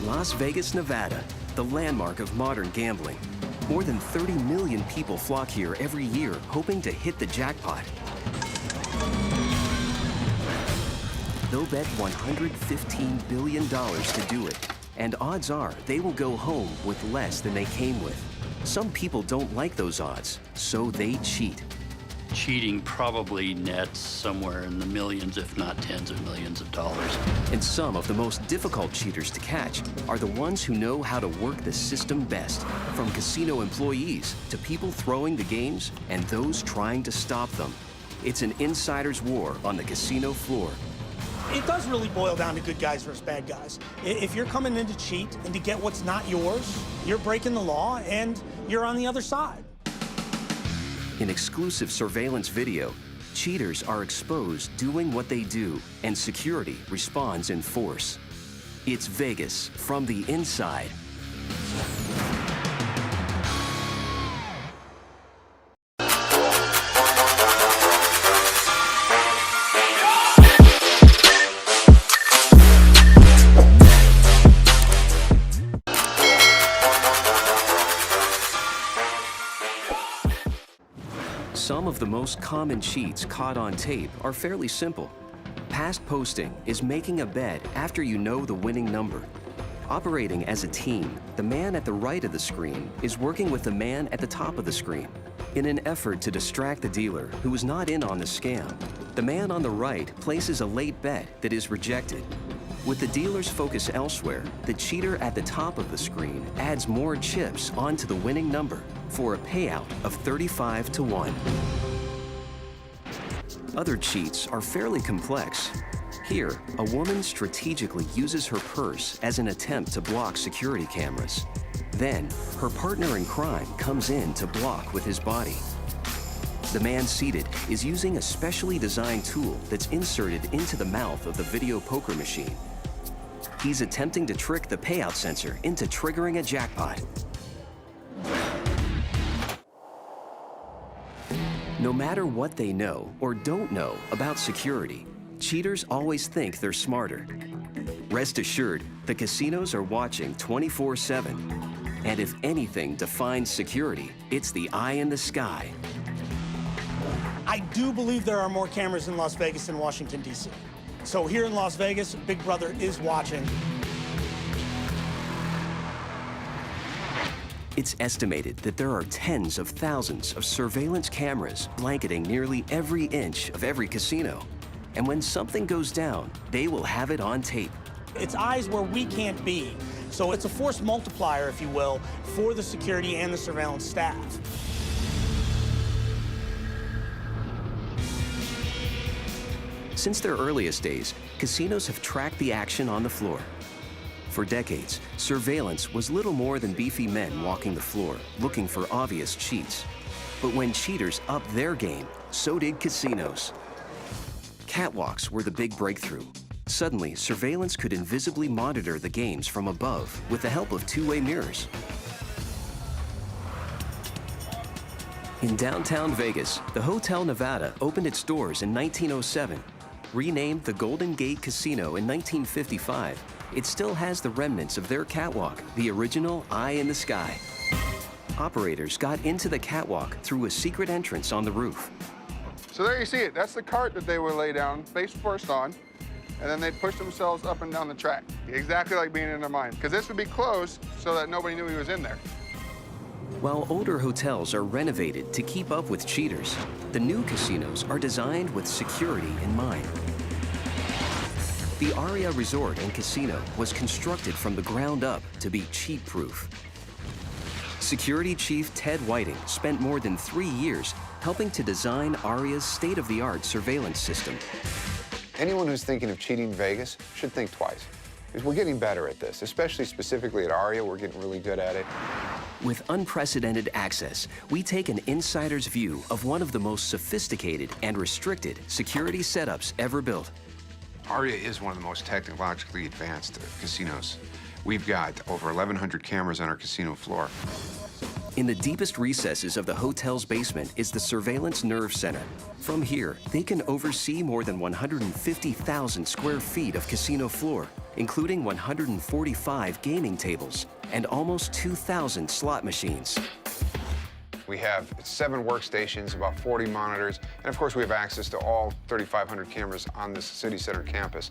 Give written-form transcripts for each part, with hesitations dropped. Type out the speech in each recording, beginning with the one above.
Las Vegas, Nevada, the landmark of modern gambling. More than 30 million people flock here every year hoping to hit the jackpot. They'll bet $115 billion to do it, and odds are they will go home with less than they came with. Some people don't like those odds, so they cheat. Cheating probably nets somewhere in the millions, if not tens of millions of dollars. And some of the most difficult cheaters to catch are the ones who know how to work the system best, from casino employees to people throwing the games and those trying to stop them. It's an insider's war on the casino floor. It does really boil down to good guys versus bad guys. If you're coming in to cheat and to get what's not yours, you're breaking the law and you're on the other side. In exclusive surveillance video, cheaters are exposed doing what they do, and security responds in force. It's Vegas from the inside. Some of the most common cheats caught on tape are fairly simple. Past posting is making a bet after you know the winning number. Operating as a team, the man at the right of the screen is working with the man at the top of the screen. In an effort to distract the dealer who is not in on the scam, the man on the right places a late bet that is rejected. With the dealer's focus elsewhere, the cheater at the top of the screen adds more chips onto the winning number for a payout of 35 to 1. Other cheats are fairly complex. Here, a woman strategically uses her purse as an attempt to block security cameras. Then, her partner in crime comes in to block with his body. The man seated is using a specially designed tool that's inserted into the mouth of the video poker machine. He's attempting to trick the payout sensor into triggering a jackpot. No matter what they know or don't know about security, cheaters always think they're smarter. Rest assured, the casinos are watching 24/7. And if anything defines security, it's the eye in the sky. I do believe there are more cameras in Las Vegas than Washington, D.C. So here in Las Vegas, Big Brother is watching. It's estimated that there are tens of thousands of surveillance cameras blanketing nearly every inch of every casino. And when something goes down, they will have it on tape. It's eyes where we can't be. So it's a force multiplier, if you will, for the security and the surveillance staff. Since their earliest days, casinos have tracked the action on the floor. For decades, surveillance was little more than beefy men walking the floor, looking for obvious cheats. But when cheaters upped their game, so did casinos. Catwalks were the big breakthrough. Suddenly, surveillance could invisibly monitor the games from above with the help of two-way mirrors. In downtown Vegas, the Hotel Nevada opened its doors in 1907. Renamed the Golden Gate Casino in 1955, it still has the remnants of their catwalk, the original eye in the sky. Operators got into the catwalk through a secret entrance on the roof. So there you see it. That's the cart that they would lay down face first on, and then they'd push themselves up and down the track, exactly like being in their mind, because this would be closed so that nobody knew he was in there. While older hotels are renovated to keep up with cheaters, the new casinos are designed with security in mind. The Aria Resort and Casino was constructed from the ground up to be cheat-proof. Security Chief Ted Whiting spent more than 3 years helping to design Aria's state-of-the-art surveillance system. Anyone who's thinking of cheating Vegas should think twice, because we're getting better at this, especially specifically at Aria. We're getting really good at it. With unprecedented access, we take an insider's view of one of the most sophisticated and restricted security setups ever built. Aria is one of the most technologically advanced casinos. We've got over 1,100 cameras on our casino floor. In the deepest recesses of the hotel's basement is the Surveillance Nerve Center. From here, they can oversee more than 150,000 square feet of casino floor including 145 gaming tables and almost 2,000 slot machines. We have 7 workstations, about 40 monitors, and of course we have access to all 3,500 cameras on this city center campus.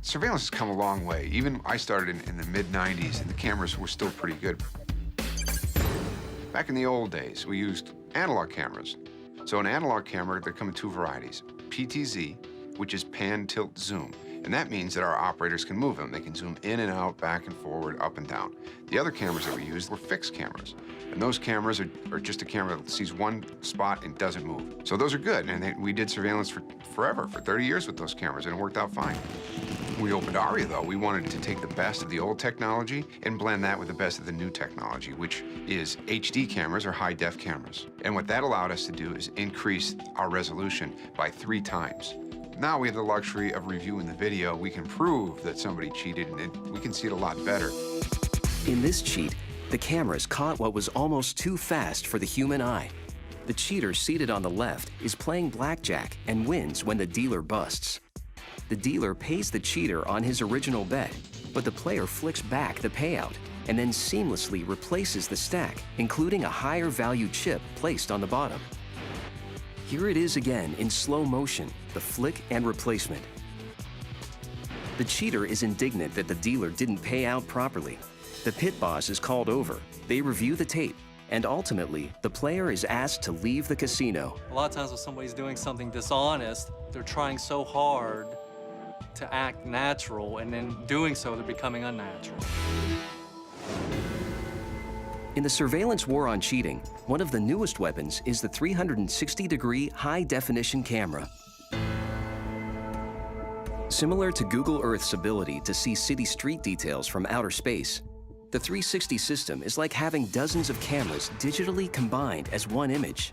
Surveillance has come a long way. Even I started in the mid-90s, and the cameras were still pretty good. Back in the old days, we used analog cameras. So an analog camera, they come in 2 varieties. PTZ, which is pan, tilt, zoom. And that means that our operators can move them. They can zoom in and out, back and forward, up and down. The other cameras that we used were fixed cameras. And those cameras are just a camera that sees one spot and doesn't move. So those are good. And we did surveillance for forever, for 30 years with those cameras, and it worked out fine. When we opened ARIA, though, we wanted to take the best of the old technology and blend that with the best of the new technology, which is HD cameras or high-def cameras. And what that allowed us to do is increase our resolution by 3 times. Now we have the luxury of reviewing the video. We can prove that somebody cheated, and we can see it a lot better. In this cheat, the cameras caught what was almost too fast for the human eye. The cheater seated on the left is playing blackjack and wins when the dealer busts. The dealer pays the cheater on his original bet, but the player flicks back the payout and then seamlessly replaces the stack, including a higher value chip placed on the bottom. Here it is again in slow motion, the flick and replacement. The cheater is indignant that the dealer didn't pay out properly. The pit boss is called over, they review the tape, and ultimately, the player is asked to leave the casino. A lot of times when somebody's doing something dishonest, they're trying so hard to act natural, and in doing so, they're becoming unnatural. In the surveillance war on cheating, one of the newest weapons is the 360-degree high-definition camera. Similar to Google Earth's ability to see city street details from outer space, the 360 system is like having dozens of cameras digitally combined as one image.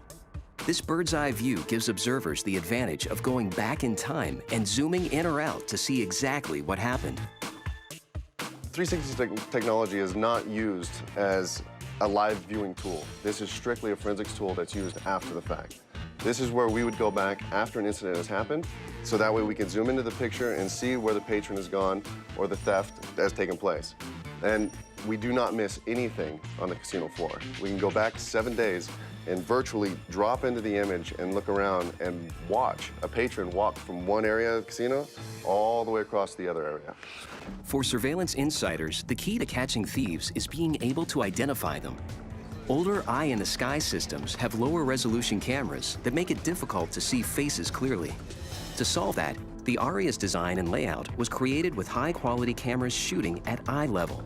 This bird's-eye view gives observers the advantage of going back in time and zooming in or out to see exactly what happened. 360 technology is not used as a live viewing tool. This is strictly a forensics tool that's used after the fact. This is where we would go back after an incident has happened, so that way we can zoom into the picture and see where the patron has gone or the theft has taken place. And we do not miss anything on the casino floor. We can go back 7 days and virtually drop into the image and look around and watch a patron walk from one area of the casino all the way across the other area. For surveillance insiders, the key to catching thieves is being able to identify them. Older eye-in-the-sky systems have lower resolution cameras that make it difficult to see faces clearly. To solve that, the ARIA's design and layout was created with high-quality cameras shooting at eye level.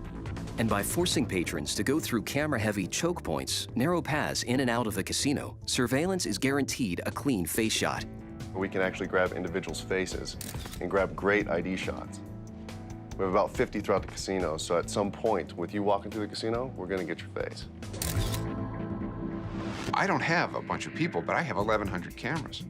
And by forcing patrons to go through camera-heavy choke points, narrow paths in and out of the casino, surveillance is guaranteed a clean face shot. We can actually grab individuals' faces and grab great ID shots. We have about 50 throughout the casino, so at some point, with you walking through the casino, we're gonna get your face. I don't have a bunch of people, but I have 1,100 cameras.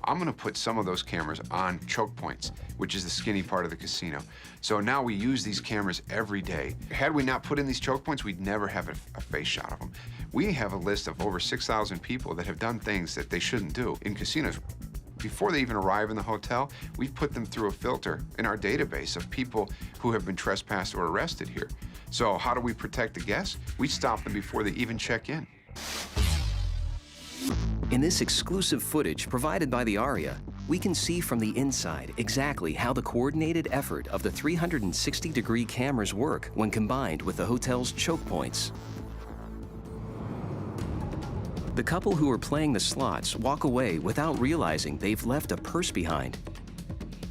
I'm gonna put some of those cameras on choke points, which is the skinny part of the casino. So now we use these cameras every day. Had we not put in these choke points, we'd never have a face shot of them. We have a list of over 6,000 people that have done things that they shouldn't do in casinos. Before they even arrive in the hotel, we've put them through a filter in our database of people who have been trespassed or arrested here. So how do we protect the guests? We stop them before they even check in. In this exclusive footage provided by the ARIA, we can see from the inside exactly how the coordinated effort of the 360-degree cameras work when combined with the hotel's choke points. The couple who are playing the slots walk away without realizing they've left a purse behind.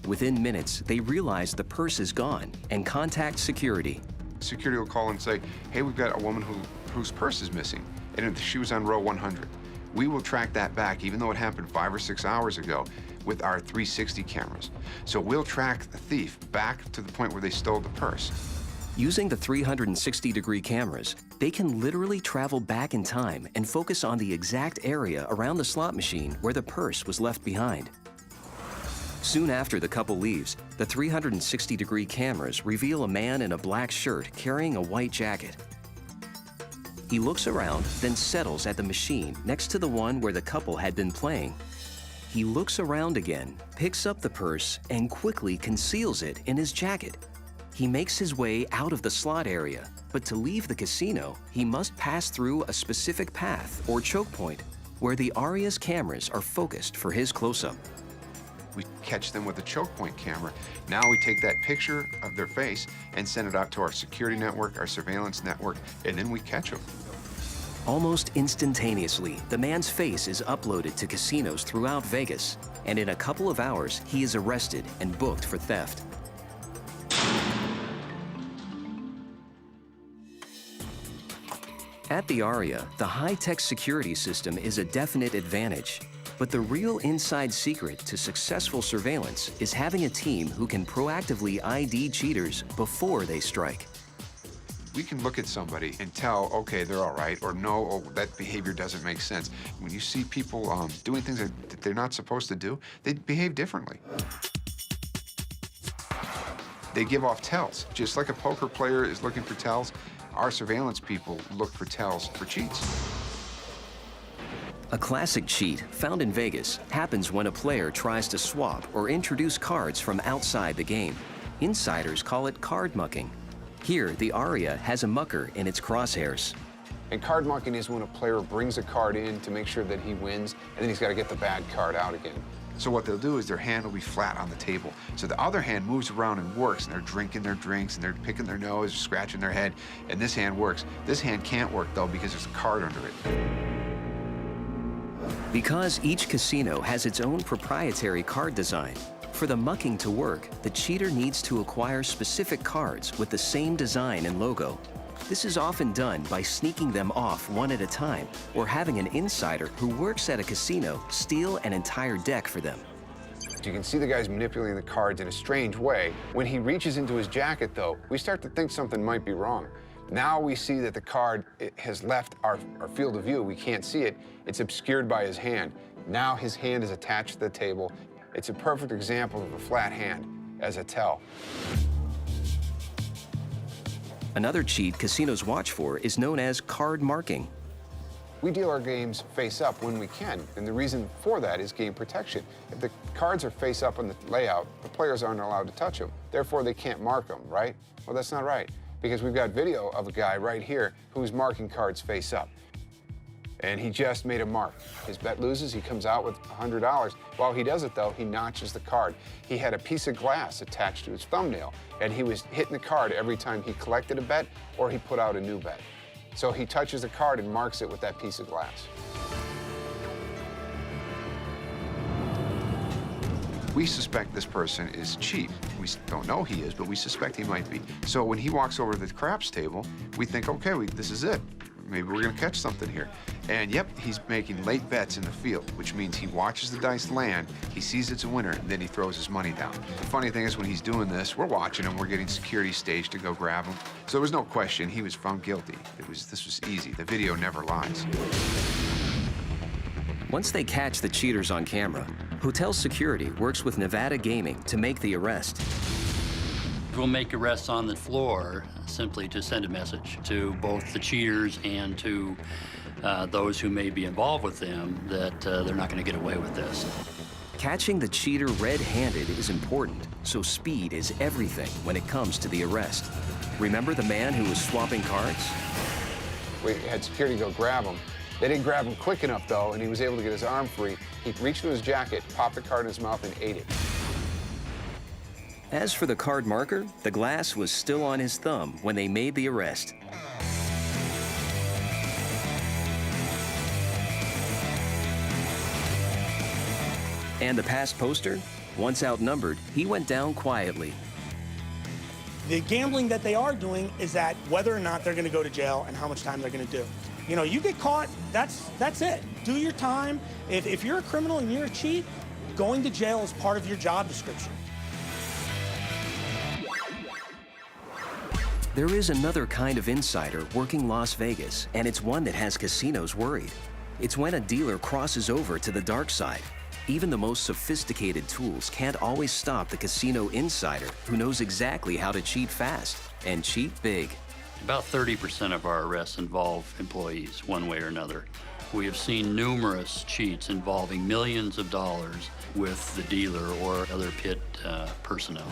Within minutes, they realize the purse is gone and contact security. Security will call and say, hey, we've got a woman whose purse is missing, and she was on row 100. We will track that back, even though it happened 5 or 6 hours ago, with our 360 cameras. So we'll track the thief back to the point where they stole the purse. Using the 360-degree cameras, they can literally travel back in time and focus on the exact area around the slot machine where the purse was left behind. Soon after the couple leaves, the 360-degree cameras reveal a man in a black shirt carrying a white jacket. He looks around, then settles at the machine next to the one where the couple had been playing. He looks around again, picks up the purse, and quickly conceals it in his jacket. He makes his way out of the slot area, but to leave the casino, he must pass through a specific path or choke point where the Aria's cameras are focused for his close-up. We catch them with a choke point camera. Now we take that picture of their face and send it out to our security network, our surveillance network, and then we catch them. Almost instantaneously, the man's face is uploaded to casinos throughout Vegas, and in a couple of hours, he is arrested and booked for theft. At the Aria, the high-tech security system is a definite advantage. But the real inside secret to successful surveillance is having a team who can proactively ID cheaters before they strike. We can look at somebody and tell, okay, they're all right, or no, oh, that behavior doesn't make sense. When you see people doing things that they're not supposed to do, they behave differently. They give off tells. Just like a poker player is looking for tells, our surveillance people look for tells for cheats. A classic cheat found in Vegas happens when a player tries to swap or introduce cards from outside the game. Insiders call it card mucking. Here, the Aria has a mucker in its crosshairs. And card mucking is when a player brings a card in to make sure that he wins, and then he's got to get the bad card out again. So what they'll do is their hand will be flat on the table. So the other hand moves around and works, and they're drinking their drinks, and they're picking their nose, scratching their head, and this hand works. This hand can't work, though, because there's a card under it. Because each casino has its own proprietary card design, for the mucking to work, the cheater needs to acquire specific cards with the same design and logo. This is often done by sneaking them off one at a time or having an insider who works at a casino steal an entire deck for them. You can see the guy's manipulating the cards in a strange way. When he reaches into his jacket, though, we start to think something might be wrong. Now we see that the card has left our field of view. We can't see it. It's obscured by his hand. Now his hand is attached to the table. It's a perfect example of a flat hand as a tell. Another cheat casinos watch for is known as card marking. We deal our games face up when we can, and the reason for that is game protection. If the cards are face up on the layout, the players aren't allowed to touch them. Therefore, they can't mark them, right? Well, that's not right, because we've got video of a guy right here who's marking cards face up. And he just made a mark. His bet loses, he comes out with $100. While he does it, though, he notches the card. He had a piece of glass attached to his thumbnail, and he was hitting the card every time he collected a bet or he put out a new bet. So he touches the card and marks it with that piece of glass. We suspect this person is cheap. We don't know he is, but we suspect he might be. So when he walks over to the craps table, we think, okay, this is it. Maybe we're gonna catch something here. And yep, he's making late bets in the field, which means he watches the dice land, he sees it's a winner, and then he throws his money down. The funny thing is when he's doing this, we're watching him, we're getting security staged to go grab him. So there was no question, he was found guilty. This was easy, the video never lies. Once they catch the cheaters on camera, hotel security works with Nevada Gaming to make the arrest. We'll make arrests on the floor simply to send a message to both the cheaters and to those who may be involved with them that they're not going to get away with this. Catching the cheater red-handed is important, so speed is everything when it comes to the arrest. Remember the man who was swapping cards? We had security go grab him. They didn't grab him quick enough, though, and he was able to get his arm free. He reached into his jacket, popped the card in his mouth, and ate it. As for the card marker, the glass was still on his thumb when they made the arrest. And the pass poster? Once outnumbered, he went down quietly. The gambling that they are doing is that whether or not they're going to go to jail and how much time they're going to do. You know, you get caught, that's it. Do your time. If you're a criminal and you're a cheat, going to jail is part of your job description. There is another kind of insider working Las Vegas, and it's one that has casinos worried. It's when a dealer crosses over to the dark side. Even the most sophisticated tools can't always stop the casino insider who knows exactly how to cheat fast and cheat big. About 30% of our arrests involve employees, one way or another. We have seen numerous cheats involving millions of dollars with the dealer or other pit personnel.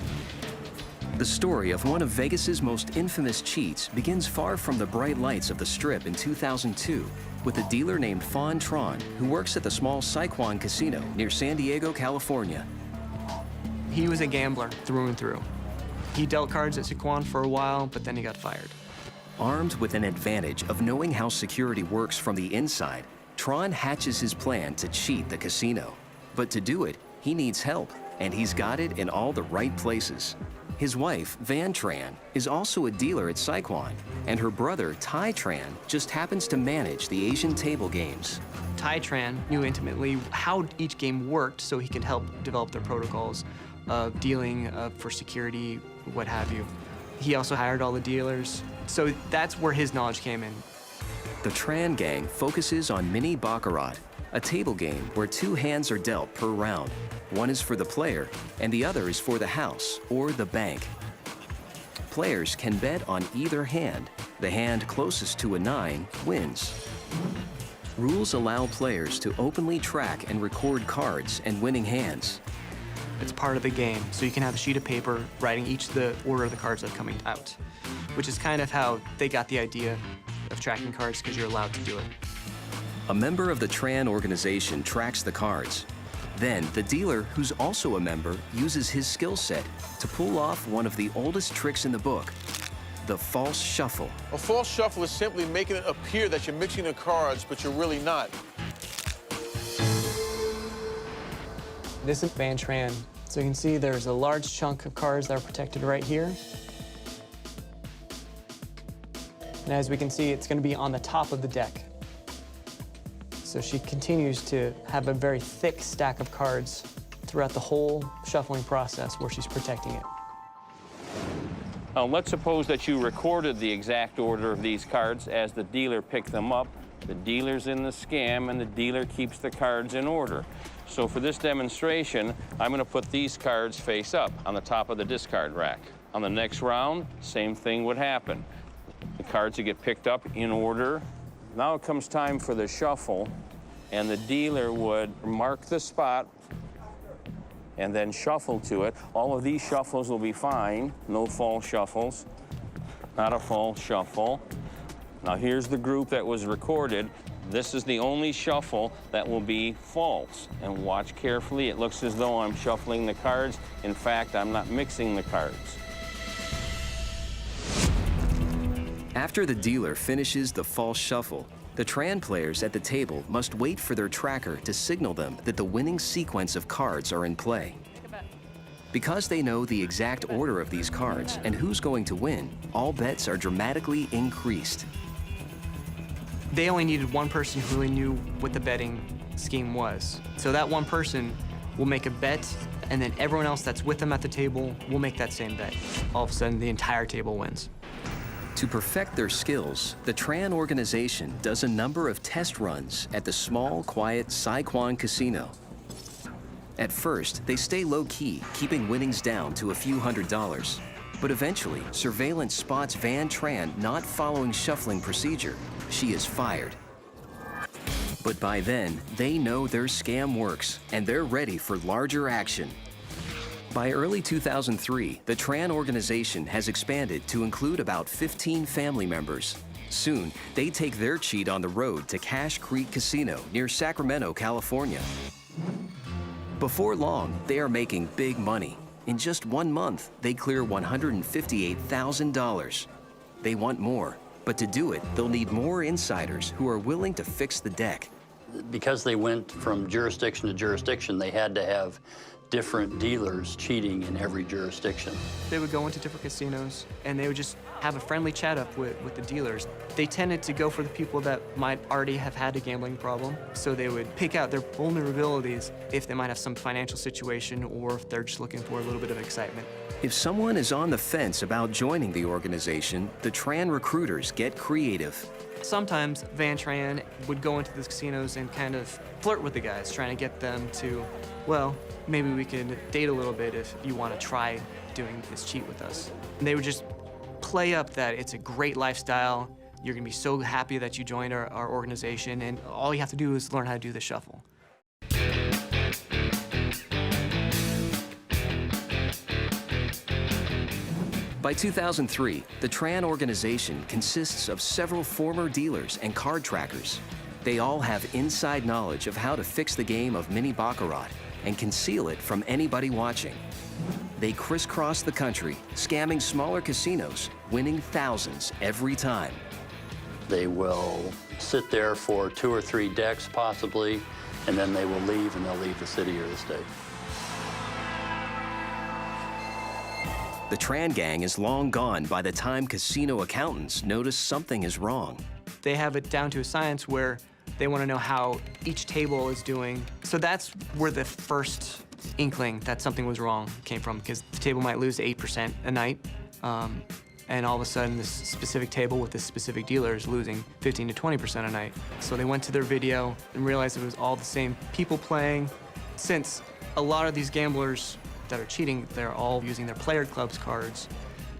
The story of one of Vegas's most infamous cheats begins far from the bright lights of the Strip in 2002 with a dealer named Fawn Tron who works at the small Saquon Casino near San Diego, California. He was a gambler through and through. He dealt cards at Saquon for a while, but then he got fired. Armed with an advantage of knowing how security works from the inside, Tron hatches his plan to cheat the casino. But to do it, he needs help, and he's got it in all the right places. His wife, Van Tran, is also a dealer at Saquon, and her brother, Ty Tran, just happens to manage the Asian table games. Ty Tran knew intimately how each game worked so he could help develop their protocols of dealing for security, what have you. He also hired all the dealers, so that's where his knowledge came in. The Tran gang focuses on mini baccarat, a table game where 2 hands are dealt per round. One is for the player, and the other is for the house or the bank. Players can bet on either hand. The hand closest to a 9 wins. Rules allow players to openly track and record cards and winning hands. It's part of the game, so you can have a sheet of paper writing each the order of the cards that are coming out, which is kind of how they got the idea of tracking cards, because you're allowed to do it. A member of the Tran organization tracks the cards. Then, the dealer, who's also a member, uses his skill set to pull off one of the oldest tricks in the book, the false shuffle. A false shuffle is simply making it appear that you're mixing the cards, but you're really not. This is Van Tran. So you can see there's a large chunk of cards that are protected right here. And as we can see, it's going to be on the top of the deck. So she continues to have a very thick stack of cards throughout the whole shuffling process where she's protecting it. Let's suppose that you recorded the exact order of these cards as the dealer picked them up. The dealer's in the scam, and the dealer keeps the cards in order. So for this demonstration, I'm going to put these cards face up on the top of the discard rack. On the next round, same thing would happen. The cards would get picked up in order. Now it comes time for the shuffle, and the dealer would mark the spot and then shuffle to it. All of these shuffles will be fine. No false shuffles. Not a false shuffle. Now here's the group that was recorded. This is the only shuffle that will be false. And watch carefully. It looks as though I'm shuffling the cards. In fact, I'm not mixing the cards. After the dealer finishes the false shuffle, the Tran players at the table must wait for their tracker to signal them that the winning sequence of cards are in play. Because they know the exact order of these cards and who's going to win, all bets are dramatically increased. They only needed one person who really knew what the betting scheme was. So that one person will make a bet, and then everyone else that's with them at the table will make that same bet. All of a sudden, the entire table wins. To perfect their skills, the Tran organization does a number of test runs at the small, quiet Saquon Casino. At first, they stay low-key, keeping winnings down to a few $100s. But eventually, surveillance spots Van Tran not following shuffling procedure. She is fired. But by then, they know their scam works, and they're ready for larger action. By early 2003, the Tran organization has expanded to include about 15 family members. Soon, they take their cheat on the road to Cache Creek Casino near Sacramento, California. Before long, they are making big money. In just 1 month, they clear $158,000. They want more, but to do it, they'll need more insiders who are willing to fix the deck. Because they went from jurisdiction to jurisdiction, they had to have different dealers cheating in every jurisdiction. They would go into different casinos, and they would just have a friendly chat up with the dealers. They tended to go for the people that might already have had a gambling problem, so they would pick out their vulnerabilities if they might have some financial situation or if they're just looking for a little bit of excitement. If someone is on the fence about joining the organization, the Tran recruiters get creative. Sometimes Van Tran would go into the casinos and kind of flirt with the guys, trying to get them to, well, maybe we could date a little bit if you want to try doing this cheat with us. And they would just play up that it's a great lifestyle, you're going to be so happy that you joined our organization, and all you have to do is learn how to do the shuffle. By 2003, the Tran organization consists of several former dealers and card trackers. They all have inside knowledge of how to fix the game of mini baccarat and conceal it from anybody watching. They crisscross the country, scamming smaller casinos, winning thousands every time. They will sit there for 2 or 3 decks, possibly, and then they will leave, and they'll leave the city or the state. The Tran gang is long gone by the time casino accountants notice something is wrong. They have it down to a science where they want to know how each table is doing. So that's where the first inkling that something was wrong came from, because the table might lose 8% a night, and all of a sudden this specific table with this specific dealer is losing 15 to 20% a night. So they went to their video and realized it was all the same people playing. Since a lot of these gamblers that are cheating, they're all using their player clubs cards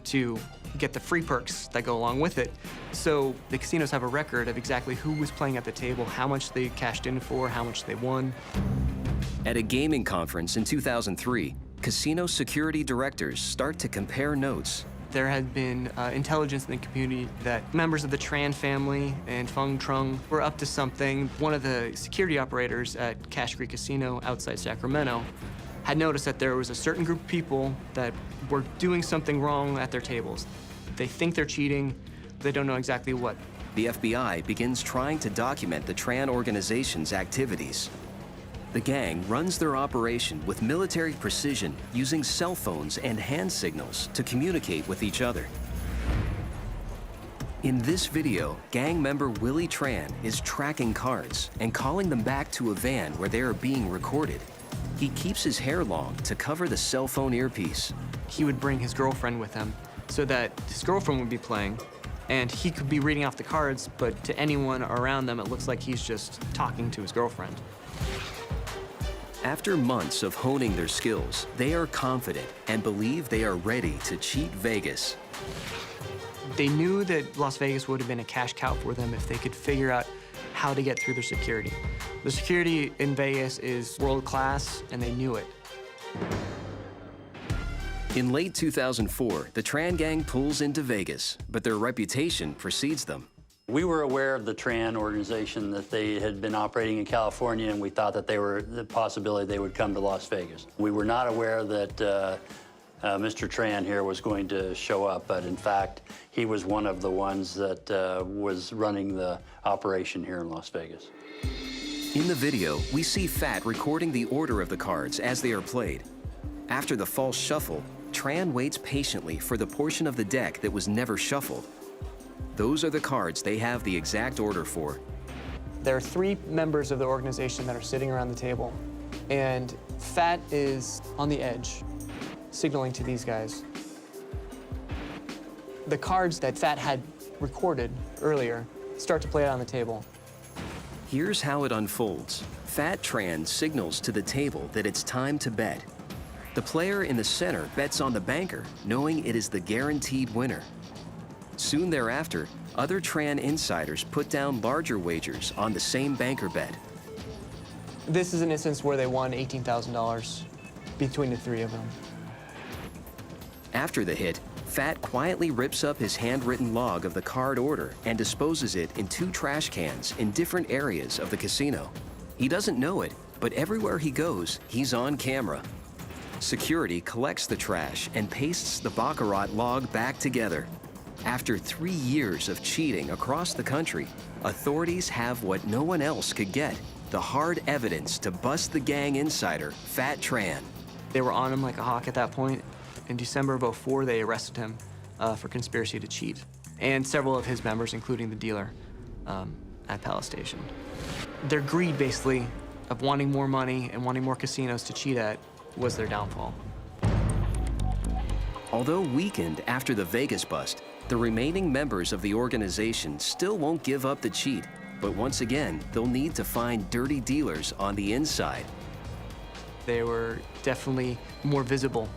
to get the free perks that go along with it. So the casinos have a record of exactly who was playing at the table, how much they cashed in for, how much they won. At a gaming conference in 2003, casino security directors start to compare notes. There had been intelligence in the community that members of the Tran family and Feng Trung were up to something. One of the security operators at Cache Creek Casino outside Sacramento had noticed that there was a certain group of people that were doing something wrong at their tables. They think they're cheating, they don't know exactly what. The FBI begins trying to document the Tran organization's activities. The gang runs their operation with military precision, using cell phones and hand signals to communicate with each other. In this video, gang member Willie Tran is tracking cards and calling them back to a van where they are being recorded. He keeps his hair long to cover the cell phone earpiece. He would bring his girlfriend with him so that his girlfriend would be playing, and he could be reading off the cards, but to anyone around them, it looks like he's just talking to his girlfriend. After months of honing their skills, they are confident and believe they are ready to cheat Vegas. They knew that Las Vegas would have been a cash cow for them if they could figure out how to get through their security. The security in Vegas is world-class, and they knew it. In late 2004, the Tran gang pulls into Vegas, but their reputation precedes them. We were aware of the Tran organization, that they had been operating in California, and we thought that they were the possibility they would come to Las Vegas. We were not aware that Mr. Tran here was going to show up, but in fact, he was one of the ones that was running the operation here in Las Vegas. In the video, we see Fat recording the order of the cards as they are played. After the false shuffle, Tran waits patiently for the portion of the deck that was never shuffled. Those are the cards they have the exact order for. There are 3 members of the organization that are sitting around the table, and Fat is on the edge, signaling to these guys. The cards that Fat had recorded earlier start to play out on the table. Here's how it unfolds. Fat Tran signals to the table that it's time to bet. The player in the center bets on the banker, knowing it is the guaranteed winner. Soon thereafter, other Tran insiders put down larger wagers on the same banker bet. This is an instance where they won $18,000 between the 3 of them. After the hit, Fat quietly rips up his handwritten log of the card order and disposes it in 2 trash cans in different areas of the casino. He doesn't know it, but everywhere he goes, he's on camera. Security collects the trash and pastes the baccarat log back together. After 3 years of cheating across the country, authorities have what no one else could get: the hard evidence to bust the gang insider, Fat Tran. They were on him like a hawk at that point. In December of '04, they arrested him for conspiracy to cheat, and several of his members, including the dealer at Palace Station. Their greed, basically, of wanting more money and wanting more casinos to cheat at was their downfall. Although weakened after the Vegas bust, the remaining members of the organization still won't give up the cheat, but once again, they'll need to find dirty dealers on the inside. They were definitely more visible.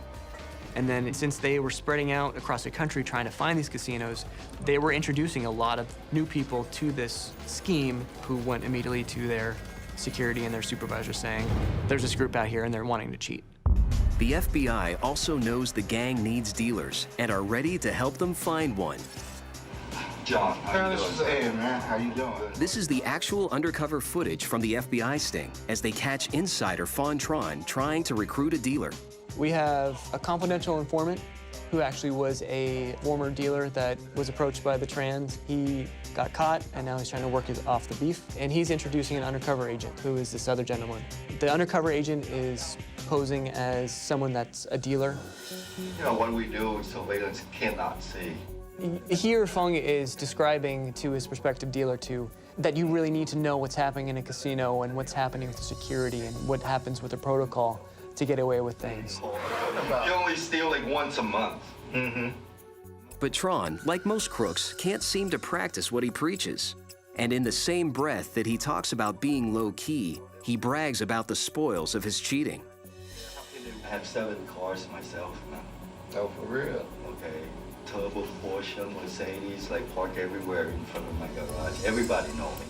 And then since they were spreading out across the country trying to find these casinos, they were introducing a lot of new people to this scheme who went immediately to their security and their supervisor saying, there's this group out here and they're wanting to cheat. The FBI also knows the gang needs dealers and are ready to help them find one. John, how you doing? Hey, man, how you doing? This is the actual undercover footage from the FBI sting as they catch insider Fawn Tron trying to recruit a dealer. We have a confidential informant who actually was a former dealer that was approached by the trans. He got caught, and now he's trying to work off the beef. And he's introducing an undercover agent, who is this other gentleman. The undercover agent is posing as someone that's a dealer. You know, what we do, surveillance cannot see. Here, Fung is describing to his prospective dealer that you really need to know what's happening in a casino and what's happening with the security and what happens with the protocol to get away with things. You only steal like once a month. But Tron, like most crooks, can't seem to practice what he preaches. And in the same breath that he talks about being low-key, he brags about the spoils of his cheating. I have 7 cars myself. Oh, for real? Okay. Turbo, Porsche, Mercedes, like park everywhere in front of my garage. Everybody know me.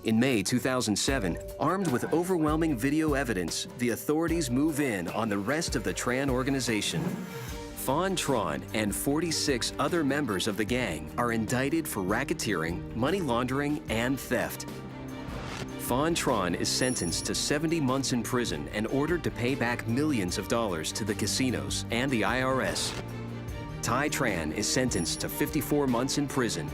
In May 2007, armed with overwhelming video evidence, the authorities move in on the rest of the Tran organization. Fawn Tron and 46 other members of the gang are indicted for racketeering, money laundering, and theft. Fawn Tron is sentenced to 70 months in prison and ordered to pay back millions of dollars to the casinos and the IRS. Tai Tran is sentenced to 54 months in prison.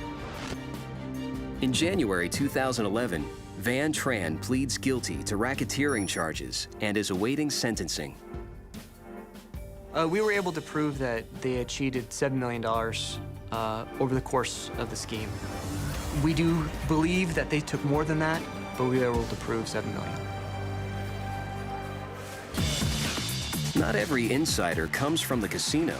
In January 2011, Van Tran pleads guilty to racketeering charges and is awaiting sentencing. We were able to prove that they had cheated $7 million over the course of the scheme. We do believe that they took more than that, but we were able to prove $7 million. Not every insider comes from the casino.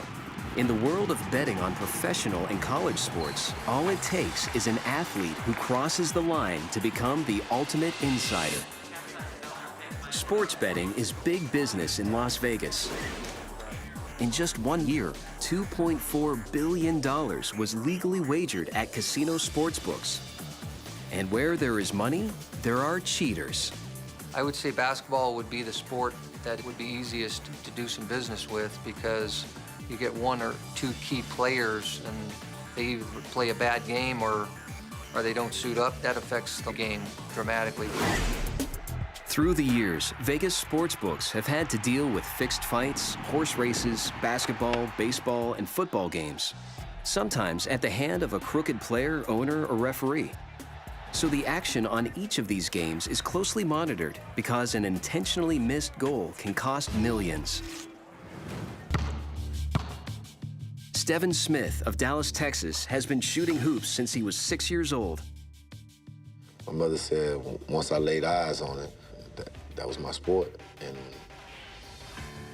In the world of betting on professional and college sports, all it takes is an athlete who crosses the line to become the ultimate insider. Sports betting is big business in Las Vegas. In just 1 year, $2.4 billion was legally wagered at casino sportsbooks. And where there is money, there are cheaters. I would say basketball would be the sport that would be easiest to do some business with because you get 1 or 2 key players and they either play a bad game or they don't suit up. That affects the game dramatically. Through the years, Vegas sportsbooks have had to deal with fixed fights, horse races, basketball, baseball, and football games, sometimes at the hand of a crooked player, owner, or referee. So the action on each of these games is closely monitored because an intentionally missed goal can cost millions. Stephen Smith of Dallas, Texas, has been shooting hoops since he was 6 years old. My mother said once I laid eyes on it, that was my sport, and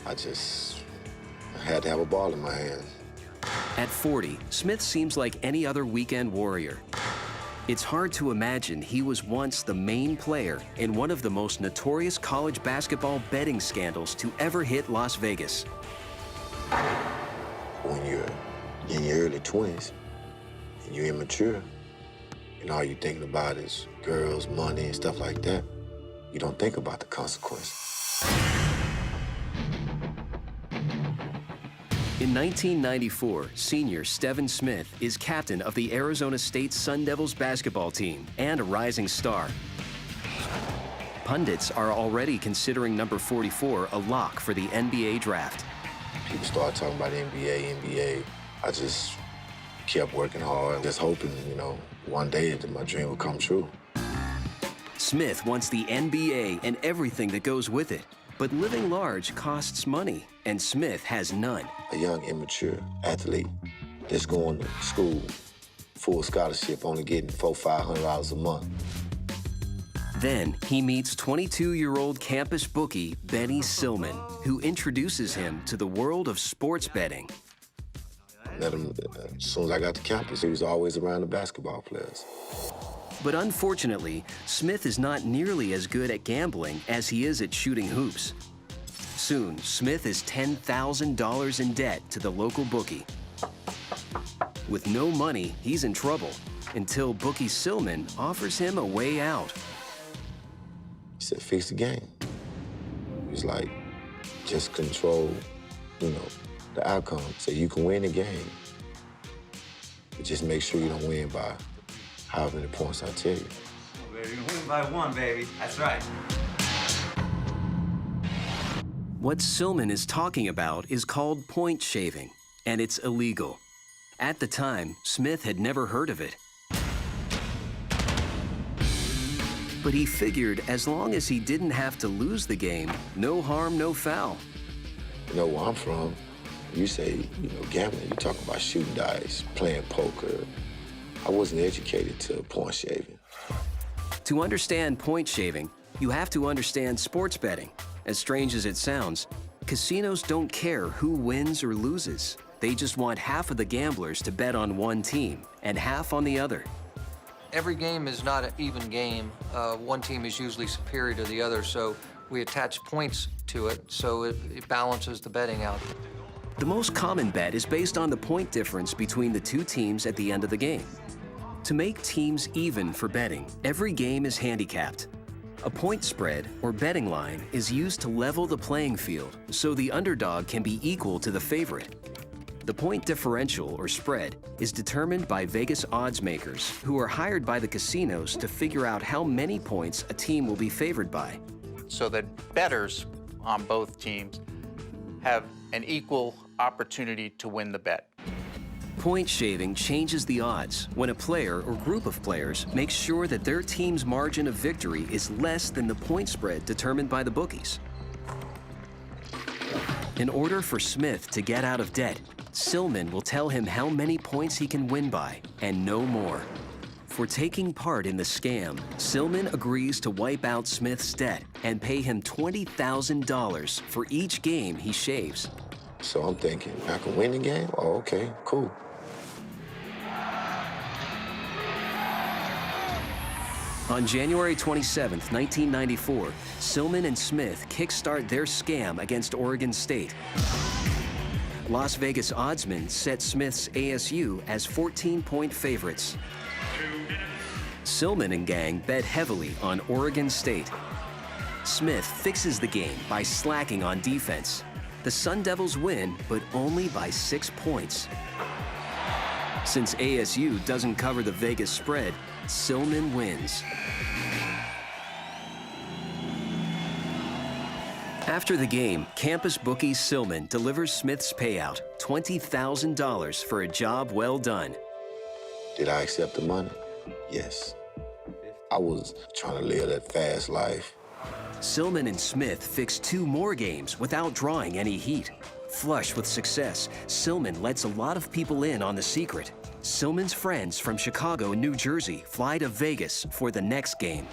I just had to have a ball in my hands. At 40, Smith seems like any other weekend warrior. It's hard to imagine he was once the main player in one of the most notorious college basketball betting scandals to ever hit Las Vegas. When you're in your early 20s and you're immature, and all you're thinking about is girls, money, and stuff like that, you don't think about the consequences. In 1994, senior Stephen Smith is captain of the Arizona State Sun Devils basketball team and a rising star. Pundits are already considering number 44 a lock for the NBA draft. People started talking about NBA. I just kept working hard, just hoping, one day that my dream would come true. Smith wants the NBA and everything that goes with it. But living large costs money, and Smith has none. A young, immature athlete that's going to school, full scholarship, only getting $400-500 a month. Then he meets 22-year-old campus bookie Benny Silman, who introduces him to the world of sports betting. I met him as soon as I got to campus. He was always around the basketball players. But unfortunately, Smith is not nearly as good at gambling as he is at shooting hoops. Soon, Smith is $10,000 in debt to the local bookie. With no money, he's in trouble until bookie Silman offers him a way out. He said, fix the game. He was like, Just control, you know, the outcome. So you can win the game, but just make sure you don't win by however many points I tell you. Oh, baby, you win by one, baby. That's right. What Silman is talking about is called point shaving, and it's illegal. At the time, Smith had never heard of it. But he figured as long as he didn't have to lose the game, no harm, no foul. You know where I'm from, you say, you know, gambling, you talk about shooting dice, playing poker. I wasn't educated to point shaving. To understand point shaving, you have to understand sports betting. As strange as it sounds, casinos don't care who wins or loses. They just want half of the gamblers to bet on one team and half on the other. Every game is not an even game. One team is usually superior to the other, so we attach points to it, so it balances the betting out. The most common bet is based on the point difference between the two teams at the end of the game. To make teams even for betting, every game is handicapped. A point spread, or betting line, is used to level the playing field so the underdog can be equal to the favorite. The point differential, or spread, is determined by Vegas odds makers who are hired by the casinos to figure out how many points a team will be favored by. So that bettors on both teams have an equal opportunity to win the bet. Point shaving changes the odds when a player or group of players makes sure that their team's margin of victory is less than the point spread determined by the bookies. In order for Smith to get out of debt, Silman will tell him how many points he can win by, and no more. For taking part in the scam, Silman agrees to wipe out Smith's debt and pay him $20,000 for each game he shaves. So I'm thinking, I can win the game? Oh, okay, cool. On January 27, 1994, Silman and Smith kickstart their scam against Oregon State. Las Vegas oddsmen set Smith's ASU as 14-point favorites. Silman and gang bet heavily on Oregon State. Smith fixes the game by slacking on defense. The Sun Devils win, but only by 6 points. Since ASU doesn't cover the Vegas spread, Silman wins. After the game, campus bookie Silman delivers Smith's payout, $20,000 for a job well done. Did I accept the money? Yes. I was trying to live that fast life. Silman and Smith fixed 2 more games without drawing any heat. Flush with success, Silman lets a lot of people in on the secret. Silman's friends from Chicago and New Jersey fly to Vegas for the next game.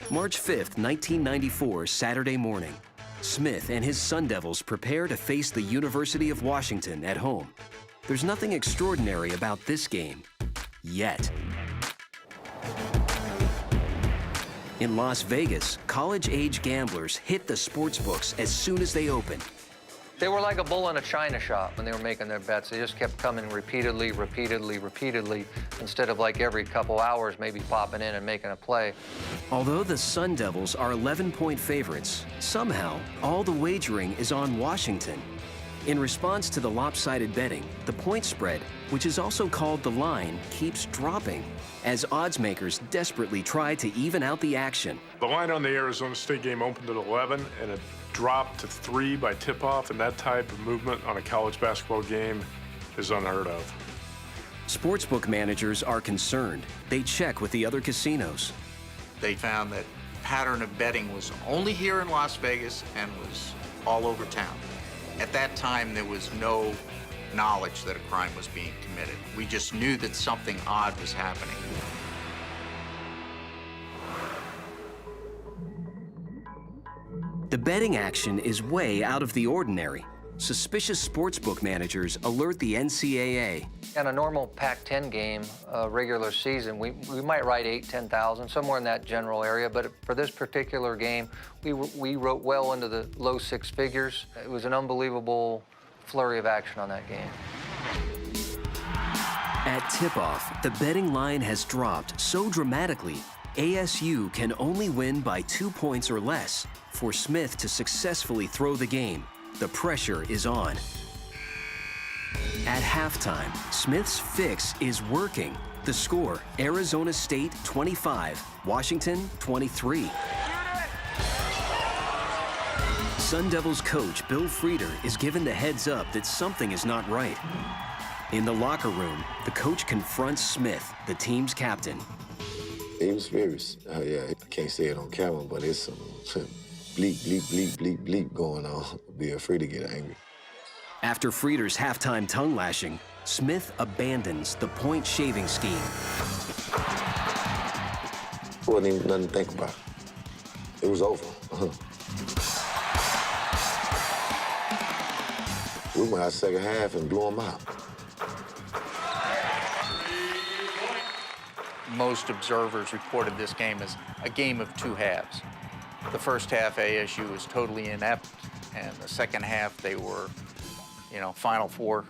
March 5th, 1994, Saturday morning. Smith and his Sun Devils prepare to face the University of Washington at home. There's nothing extraordinary about this game, yet. In Las Vegas, college-age gamblers hit the sports books as soon as they open. They were like a bull in a china shop when they were making their bets. They just kept coming repeatedly, instead of like every couple hours maybe popping in and making a play. Although the Sun Devils are 11-point favorites, somehow all the wagering is on Washington. In response to the lopsided betting, the point spread, which is also called the line, keeps dropping as odds makers desperately try to even out the action. The line on the Arizona State game opened at 11 and it dropped to 3 by tip-off, and that type of movement on a college basketball game is unheard of. Sportsbook managers are concerned. They check with the other casinos. They found that pattern of betting was only here in Las Vegas and was all over town. At that time, there was no knowledge that a crime was being committed. We just knew that something odd was happening. The betting action is way out of the ordinary. Suspicious sportsbook managers alert the NCAA. In a normal Pac-10 game, regular season, we might write 8,000, 10,000, somewhere in that general area. But for this particular game, we wrote well into the low 6 figures. It was an unbelievable flurry of action on that game. At tip-off, the betting line has dropped so dramatically, ASU can only win by 2 points or less. For Smith to successfully throw the game, the pressure is on. At halftime, Smith's fix is working. The score, Arizona State 25, Washington 23. Sun Devils coach Bill Frieder is given the heads up that something is not right. In the locker room, the coach confronts Smith, the team's captain. He was furious. Yeah, I can't say it on camera, but it's some bleep, bleep, bleep, bleep, bleep going on. Be afraid to get angry. After Frieder's halftime tongue lashing, Smith abandons the point shaving scheme. Wasn't even nothing to think about. It was over. We went out second half and blew them out. Most observers reported this game as a game of two halves. The first half, ASU was totally inept, and the second half, they were, Final Four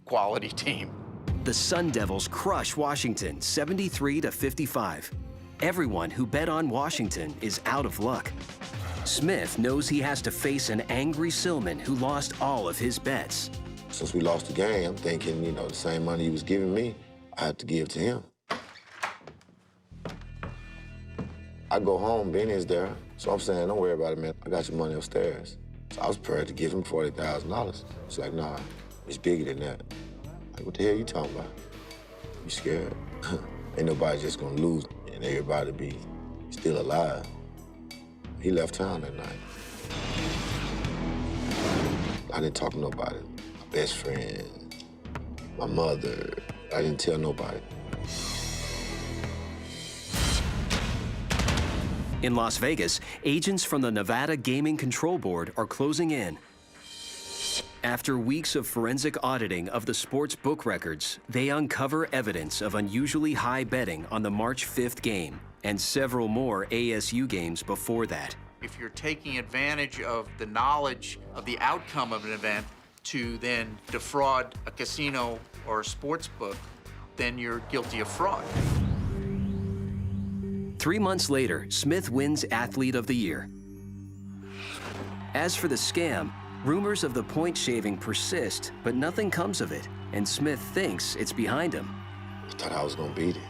quality team. The Sun Devils crush Washington 73-55. Everyone who bet on Washington is out of luck. Smith knows he has to face an angry Silman who lost all of his bets. Since we lost the game, I'm thinking, the same money he was giving me, I had to give to him. I go home, Benny's there, so I'm saying, don't worry about it, man. I got your money upstairs. So I was prepared to give him $40,000. It's like, nah, it's bigger than that. Like, what the hell you talking about? You scared? Ain't nobody just gonna lose and everybody be still alive. He left town that night. I didn't talk to nobody. My best friend, my mother, I didn't tell nobody. In Las Vegas, agents from the Nevada Gaming Control Board are closing in. After weeks of forensic auditing of the sports book records, they uncover evidence of unusually high betting on the March 5th game and several more ASU games before that. If you're taking advantage of the knowledge of the outcome of an event to then defraud a casino or a sports book, then you're guilty of fraud. 3 months later, Smith wins Athlete of the Year. As for the scam, rumors of the point shaving persist, but nothing comes of it, and Smith thinks it's behind him. I thought I was gonna beat it.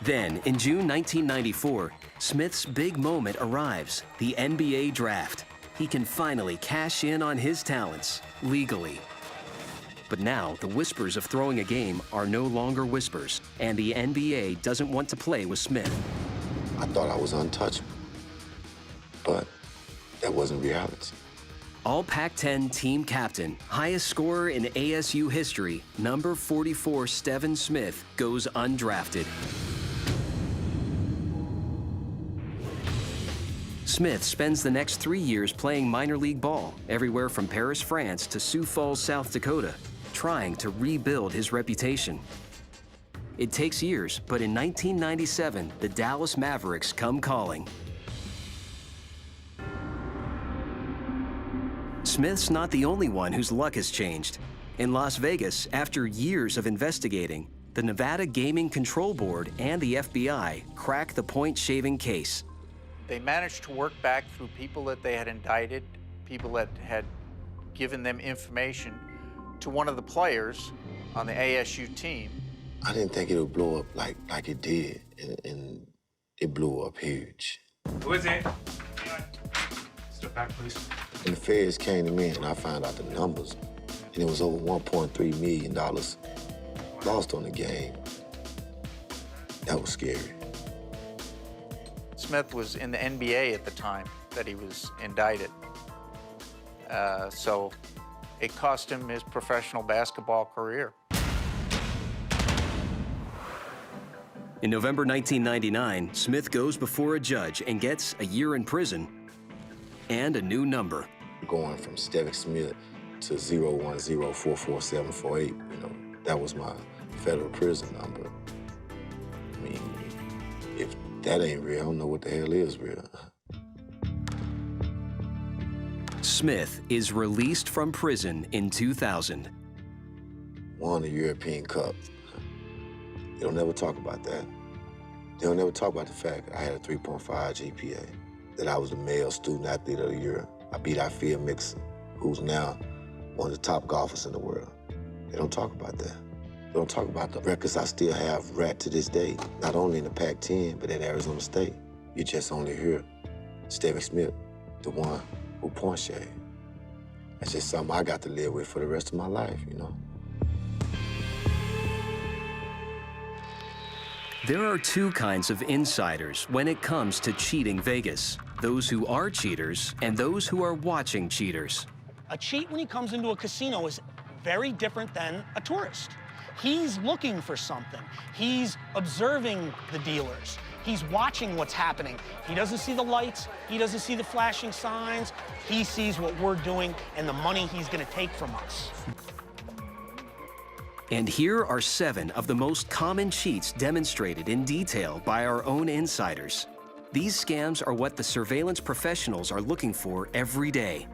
Then, in June 1994, Smith's big moment arrives, the NBA draft. He can finally cash in on his talents, legally. But now, the whispers of throwing a game are no longer whispers, and the NBA doesn't want to play with Smith. I thought I was untouchable, but that wasn't reality. All Pac-10 team captain, highest scorer in ASU history, number 44 Steven Smith, goes undrafted. Smith spends the next 3 years playing minor league ball, everywhere from Paris, France to Sioux Falls, South Dakota, trying to rebuild his reputation. It takes years, but in 1997, the Dallas Mavericks come calling. Smith's not the only one whose luck has changed. In Las Vegas, after years of investigating, the Nevada Gaming Control Board and the FBI crack the point shaving case. They managed to work back through people that they had indicted, people that had given them information, to one of the players on the ASU team. I didn't think it would blow up like it did, and it blew up huge. Who is it? Step back, please. And the feds came to me, and I found out the numbers, and it was over $1.3 million lost on the game. That was scary. Smith was in the NBA at the time that he was indicted. So it cost him his professional basketball career. In November 1999, Smith goes before a judge and gets a year in prison and a new number. Going from Stevick Smith to 010444748, that was my federal prison number. I mean, if that ain't real, I don't know what the hell is real. Smith is released from prison in 2000. Won the European Cup. They don't never talk about that. They'll never talk about the fact I had a 3.5 GPA, that I was the male student athlete of the year. I beat Ifea Mixon, who's now one of the top golfers in the world. They don't talk about that. They don't talk about the records I still have right to this day, not only in the Pac-10, but at Arizona State. You just only hear Stephen Smith, the one who point shaved. That's just something I got to live with for the rest of my life, you know? There are two kinds of insiders when it comes to cheating Vegas. Those who are cheaters and those who are watching cheaters. A cheat when he comes into a casino is very different than a tourist. He's looking for something. He's observing the dealers. He's watching what's happening. He doesn't see the lights. He doesn't see the flashing signs. He sees what we're doing and the money he's gonna take from us. And here are 7 of the most common cheats demonstrated in detail by our own insiders. These scams are what the surveillance professionals are looking for every day.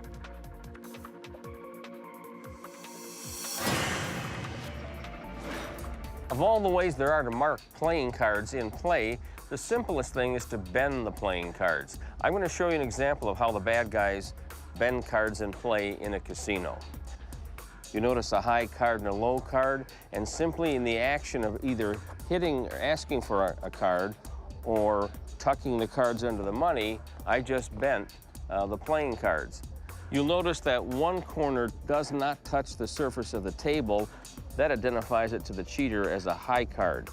Of all the ways there are to mark playing cards in play, the simplest thing is to bend the playing cards. I'm going to show you an example of how the bad guys bend cards in play in a casino. You notice a high card and a low card, and simply in the action of either hitting or asking for a card or tucking the cards under the money, I just bent the playing cards. You'll notice that one corner does not touch the surface of the table. That identifies it to the cheater as a high card.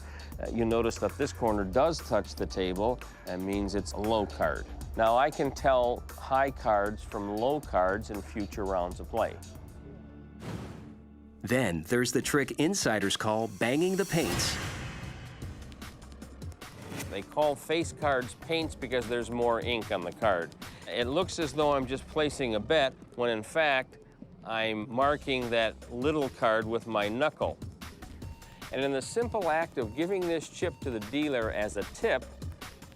You notice that this corner does touch the table. That means it's a low card. Now I can tell high cards from low cards in future rounds of play. Then there's the trick insiders call banging the paints. They call face cards paints because there's more ink on the card. It looks as though I'm just placing a bet, when in fact, I'm marking that little card with my knuckle. And in the simple act of giving this chip to the dealer as a tip,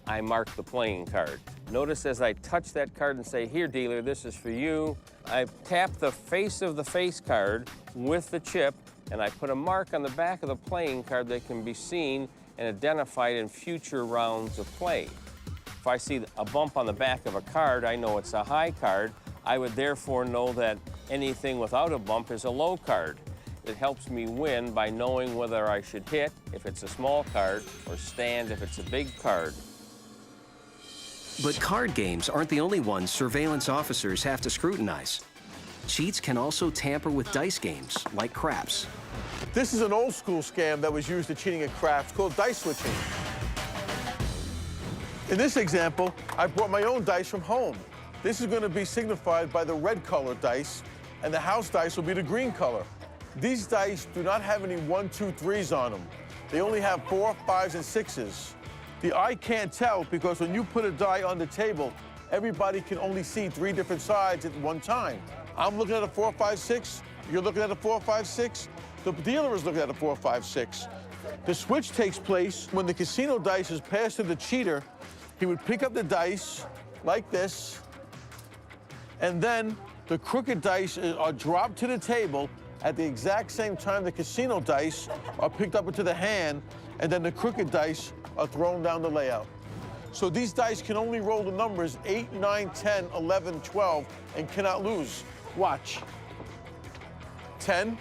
I mark the playing card. Notice as I touch that card and say, "Here, dealer, this is for you," I tap the face of the face card with the chip, and I put a mark on the back of the playing card that can be seen and identified in future rounds of play. If I see a bump on the back of a card, I know it's a high card. I would therefore know that anything without a bump is a low card. It helps me win by knowing whether I should hit if it's a small card or stand if it's a big card. But card games aren't the only ones surveillance officers have to scrutinize. Cheats can also tamper with dice games, like craps. This is an old school scam that was used in cheating at craps called dice switching. In this example, I brought my own dice from home. This is going to be signified by the red color dice, and the house dice will be the green color. These dice do not have any 1, 2, 3s on them. They only have 4, 5s, and 6s. The eye can't tell because when you put a die on the table, everybody can only see 3 different sides at one time. I'm looking at a 4, 5, 6. You're looking at a 4, 5, 6. The dealer is looking at a 4, 5, 6. The switch takes place when the casino dice is passed to the cheater. He would pick up the dice like this, and then the crooked dice are dropped to the table at the exact same time the casino dice are picked up into the hand, and then the crooked dice are thrown down the layout. So these dice can only roll the numbers 8, 9, 10, 11, 12, and cannot lose. Watch. 10,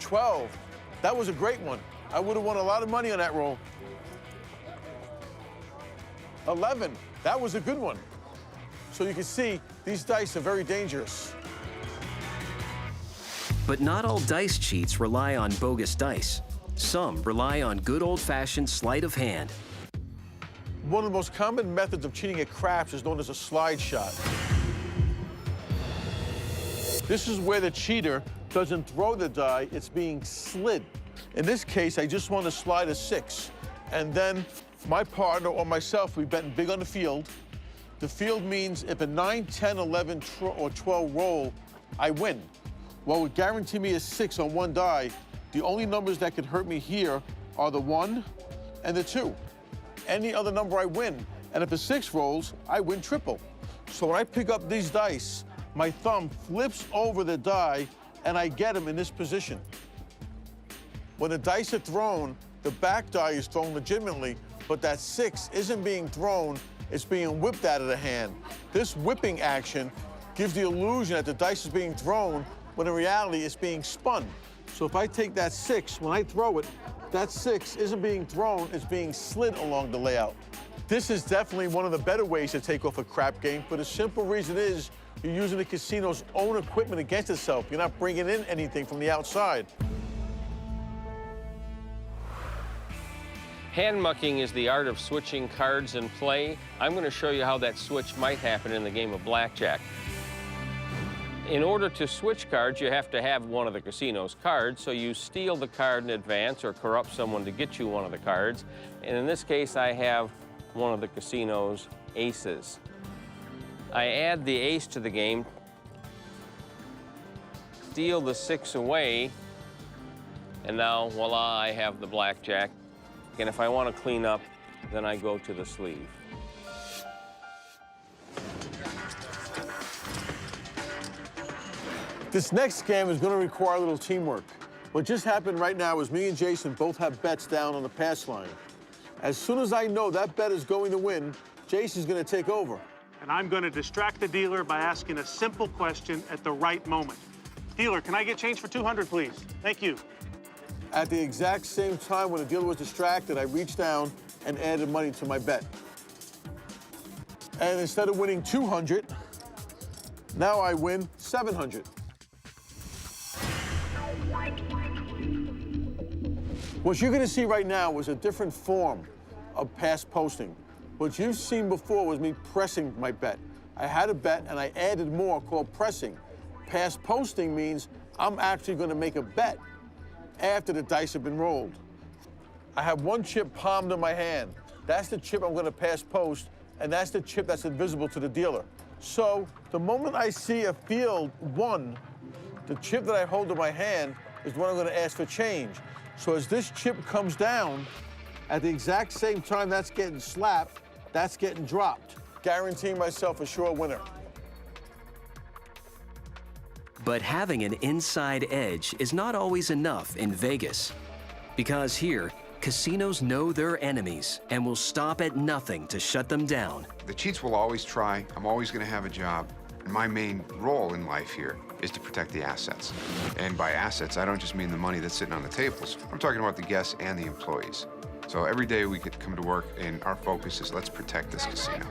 12. That was a great one. I would have won a lot of money on that roll. 11. That was a good one. So you can see these dice are very dangerous. But not all dice cheats rely on bogus dice. Some rely on good old-fashioned sleight of hand. One of the most common methods of cheating at craps is known as a slide shot. This is where the cheater doesn't throw the die, it's being slid. In this case, I just want to slide a 6. And then my partner or myself, we bet big on the field. The field means if a 9, 10, 11, or 12 roll, I win. What would guarantee me a 6 on one die, the only numbers that could hurt me here are the 1 and the 2. Any other number I win. And if a 6 rolls, I win triple. So when I pick up these dice, my thumb flips over the die and I get them in this position. When the dice are thrown, The back die is thrown legitimately, but that 6 isn't being thrown, it's being whipped out of the hand. This whipping action gives the illusion that the dice is being thrown, when in reality it's being spun. So if I take that 6, when I throw it, that 6 isn't being thrown, it's being slid along the layout. This is definitely one of the better ways to take off a crap game, for the simple reason is you're using the casino's own equipment against itself. You're not bringing in anything from the outside. Hand mucking is the art of switching cards in play. I'm going to show you how that switch might happen in the game of blackjack. In order to switch cards, you have to have one of the casino's cards, so you steal the card in advance or corrupt someone to get you one of the cards. And in this case, I have one of the casino's aces. I add the ace to the game, steal the 6 away, and now, voila, I have the blackjack. And if I want to clean up, then I go to the sleeve. This next game is going to require a little teamwork. What just happened right now is me and Jason both have bets down on the pass line. As soon as I know that bet is going to win, Jason's going to take over. And I'm going to distract the dealer by asking a simple question at the right moment. Dealer, can I get change for 200, please? Thank you. At the exact same time when the dealer was distracted, I reached down and added money to my bet. And instead of winning 200, now I win 700. What you're going to see right now is a different form of pass posting. What you've seen before was me pressing my bet. I had a bet and I added more called pressing. Pass posting means I'm actually going to make a bet after the dice have been rolled. I have one chip palmed in my hand. That's the chip I'm going to pass post, and that's the chip that's invisible to the dealer. So the moment I see a field 1, the chip that I hold in my hand is the one I'm going to ask for change. So as this chip comes down, at the exact same time that's getting slapped, that's getting dropped, guaranteeing myself a sure winner. But having an inside edge is not always enough in Vegas. Because here, casinos know their enemies and will stop at nothing to shut them down. The cheats will always try. I'm always going to have a job. And my main role in life here is to protect the assets. And by assets, I don't just mean the money that's sitting on the tables. I'm talking about the guests and the employees. So every day we could come to work and our focus is let's protect this casino.